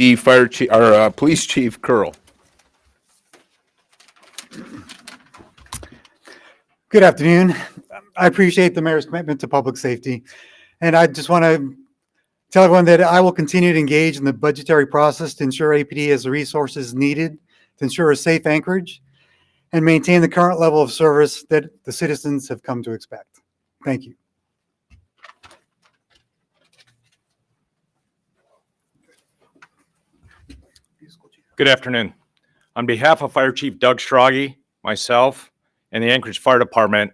PD Fire Chief, or Police Chief Curl. Good afternoon. I appreciate the mayor's commitment to public safety, and I just want to tell everyone that I will continue to engage in the budgetary process to ensure APD has the resources needed to ensure a safe Anchorage and maintain the current level of service that the citizens have come to expect. Thank you. Good afternoon. On behalf of Fire Chief Doug Strage, myself, and the Anchorage Fire Department,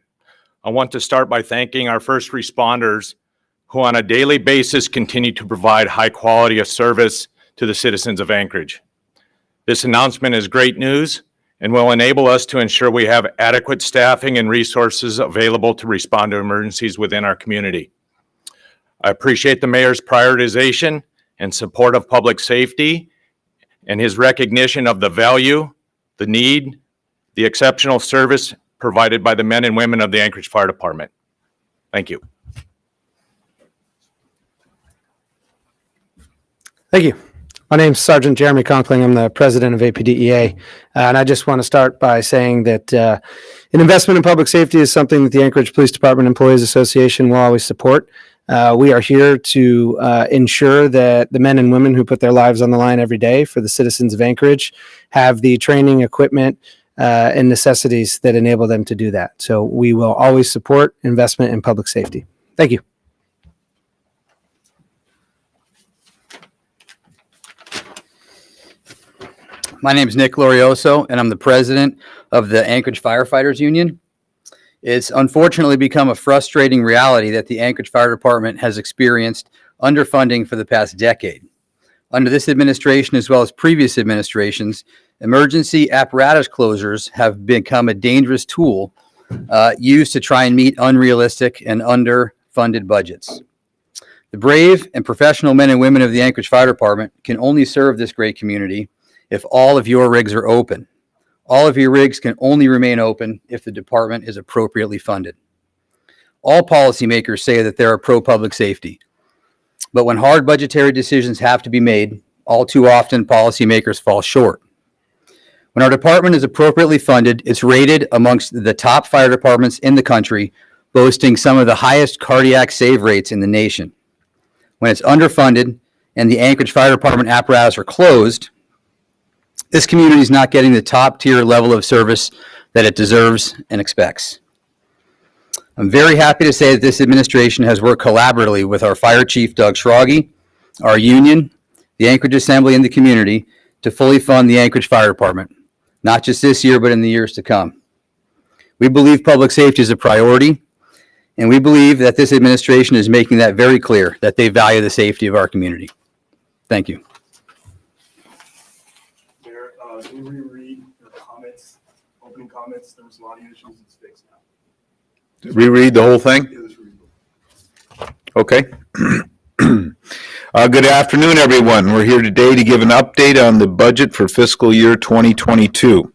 I want to start by thanking our first responders who on a daily basis continue to provide high quality of service to the citizens of Anchorage. This announcement is great news and will enable us to ensure we have adequate staffing and resources available to respond to emergencies within our community. I appreciate the mayor's prioritization and support of public safety and his recognition of the value, the need, the exceptional service provided by the men and women of the Anchorage Fire Department. Thank you. Thank you. My name is Sergeant Jeremy Conkling. I'm the president of APDEA. And I just want to start by saying that an investment in public safety is something that the Anchorage Police Department Employees Association will always support. We are here to ensure that the men and women who put their lives on the line every day for the citizens of Anchorage have the training, equipment, and necessities that enable them to do that. So we will always support investment in public safety. Thank you. My name is Nick Glorioso, and I'm the president of the Anchorage Firefighters Union. It's unfortunately become a frustrating reality that the Anchorage Fire Department has experienced underfunding for the past decade. Under this administration, as well as previous administrations, emergency apparatus closures have become a dangerous tool used to try and meet unrealistic and underfunded budgets. The brave and professional men and women of the Anchorage Fire Department can only serve this great community if all of your rigs are open. All of your rigs can only remain open if the department is appropriately funded. All policymakers say that they're pro-public safety, but when hard budgetary decisions have to be made, all too often policymakers fall short. When our department is appropriately funded, it's rated amongst the top fire departments in the country, boasting some of the highest cardiac save rates in the nation. When it's underfunded and the Anchorage Fire Department apparatus are closed, this community is not getting the top tier level of service that it deserves and expects. I'm very happy to say that this administration has worked collaboratively with our Fire Chief, Doug Strage, our union, the Anchorage Assembly, and the community to fully fund the Anchorage Fire Department, not just this year, but in the years to come. We believe public safety is a priority, and we believe that this administration is making that very clear, that they value the safety of our community. Thank you. Can you reread your comments, opening comments? There was a lot of issues. It's fixed now. Reread the whole thing? Yeah, let's read them. Okay. Good afternoon, everyone. We're here today to give an update on the budget for fiscal year 2022.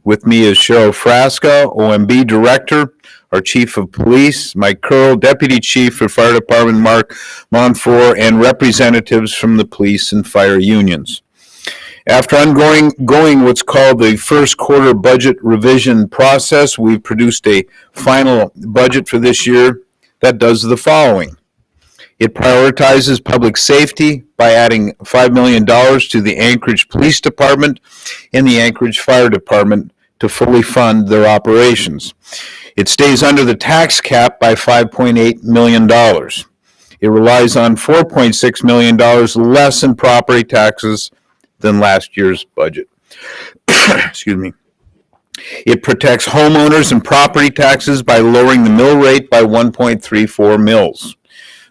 With me is Cheryl Frasca, OMB Director, our Chief of Police, Mike Curl, Deputy Chief for Fire Department, Mark Monfort, and representatives from the police and fire unions. After ongoing what's called the first quarter budget revision process, we've produced a final budget for this year that does the following. It prioritizes public safety by adding $5 million to the Anchorage Police Department and the Anchorage Fire Department to fully fund their operations. It stays under the tax cap by $5.8 million. It relies on $4.6 million less in property taxes than last year's budget. Excuse me. It protects homeowners and property taxes by lowering the mill rate by 1.34 mills.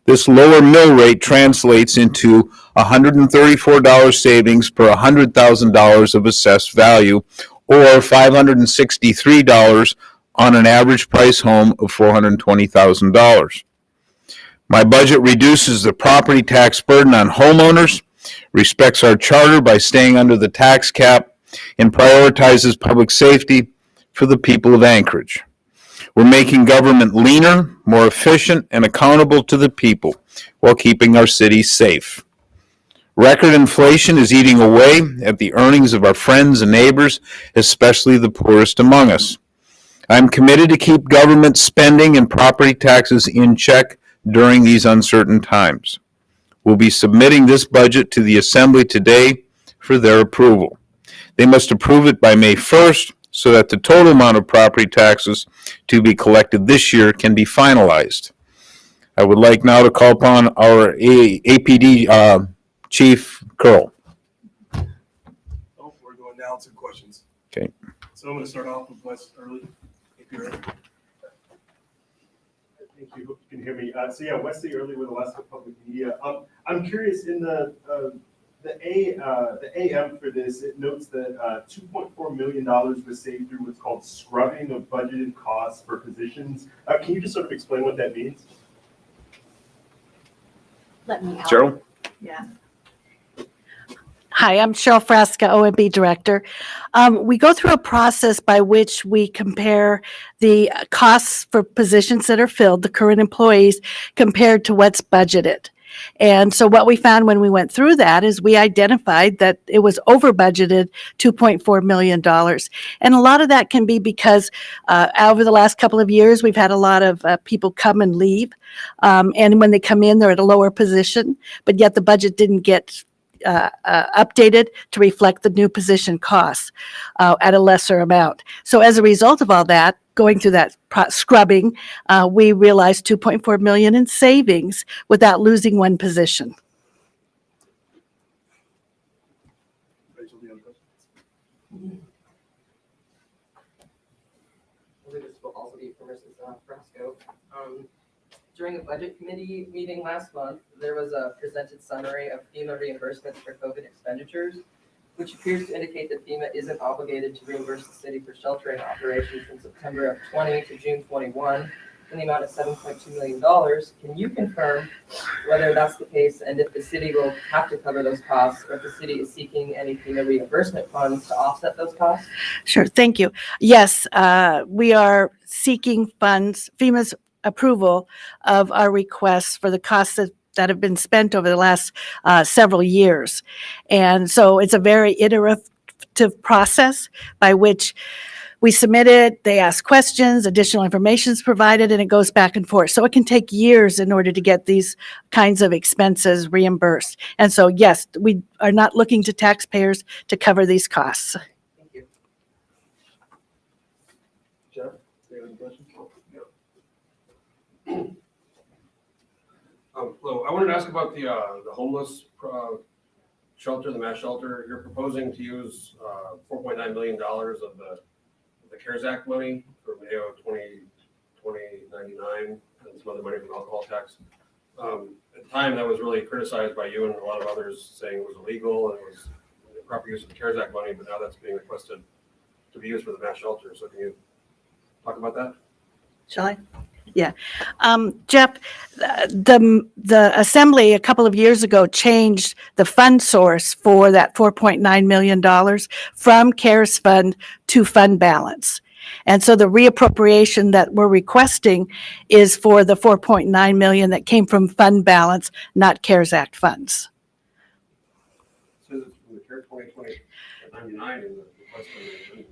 This lower mill rate translates into $134 savings per $100,000 of assessed value, or $563 on an average price home of $420,000. My budget reduces the property tax burden on homeowners, respects our charter by staying under the tax cap, and prioritizes public safety for the people of Anchorage. We're making government leaner, more efficient, and accountable to the people while keeping our city safe. Record inflation is eating away at the earnings of our friends and neighbors, especially the poorest among us. I'm committed to keep government spending and property taxes in check during these uncertain times. We'll be submitting this budget to the Assembly today for their approval. They must approve it by May 1st so that the total amount of property taxes to be collected this year can be finalized. I would like now to call upon our APD Chief Curl. Oh, we're going now to questions. Okay. So I'm going to start off with Wes Early, if you're ready. Thank you. Hope you can hear me. So yeah, Wesley Early with Alaska Public Media. I'm curious in the AM for this, it notes that $2.4 million was saved through what's called scrubbing of budgeted costs for positions. Can you just sort of explain what that means? Let me out. Cheryl? Yeah. Hi, I'm Cheryl Frasca, OMB Director. We go through a process by which we compare the costs for positions that are filled, the current employees, compared to what's budgeted. And so what we found when we went through that is we identified that it was over budgeted $2.4 million. And a lot of that can be because over the last couple of years, we've had a lot of people come and leave. And when they come in, they're at a lower position, but yet the budget didn't get updated to reflect the new position costs at a lesser amount. So as a result of all that, going through that scrubbing, we realized $2.4 million in savings without losing one position. Rachel, do you have a question? I believe this will also be for Mrs. Frasco. During the budget committee meeting last month, there was a presented summary of FEMA reimbursements for COVID expenditures, which appears to indicate that FEMA isn't obligated to reimburse the city for sheltering operations from September of 20 to June 21 in the amount of $7.2 million. Can you confirm whether that's the case and if the city will have to cover those costs, or if the city is seeking any FEMA reimbursement funds to offset those costs? Sure, thank you. Yes, we are seeking funds, FEMA's approval of our requests for the costs that have been spent over the last several years. And so it's a very iterative process by which we submit it, they ask questions, additional information is provided, and it goes back and forth. So it can take years in order to get these kinds of expenses reimbursed. And so, yes, we are not looking to taxpayers to cover these costs. Thank you. Jeff, do you have any questions? Hello, I wanted to ask about the homeless shelter, the mass shelter. You're proposing to use $4.9 million of the CARES Act money from AO 2099 and some other money from alcohol tax. At the time, that was really criticized by you and a lot of others, saying it was illegal and it was improper use of the CARES Act money, but now that's being requested to be used for the mass shelter. So can you talk about that? Shall I? Yeah. Jeff, the Assembly a couple of years ago changed the fund source for that $4.9 million from CARES Fund to fund balance. And so the reappropriation that we're requesting is for the $4.9 million that came from fund balance, not CARES Act funds. It says it's from the CARES 2099 in the request for the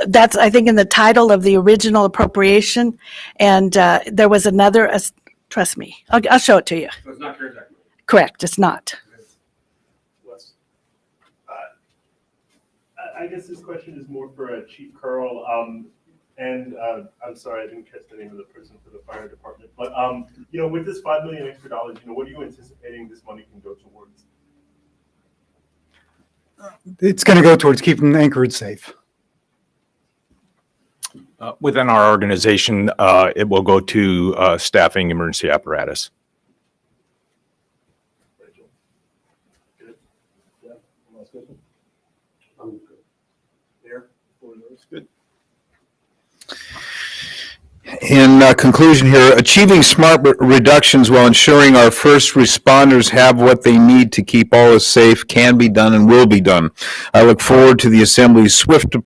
That's, I think, in the title of the original appropriation. And there was another, trust me, I'll show it to you. So it's not CARES Act money. Correct, it's not. Wes. I guess this question is more for Chief Curl. And I'm sorry, I didn't catch the name of the person for the fire department. But, with this $5 million extra dollars, what are you anticipating this money can go towards? It's going to go towards keeping Anchorage safe. Within our organization, it will go to staffing emergency apparatus. Rachel? Good? Yeah? One last question? I'm good. There? Good. In conclusion here, achieving smart reductions while ensuring our first responders have what they need to keep all us safe can be done and will be done. I look forward to the Assembly's swift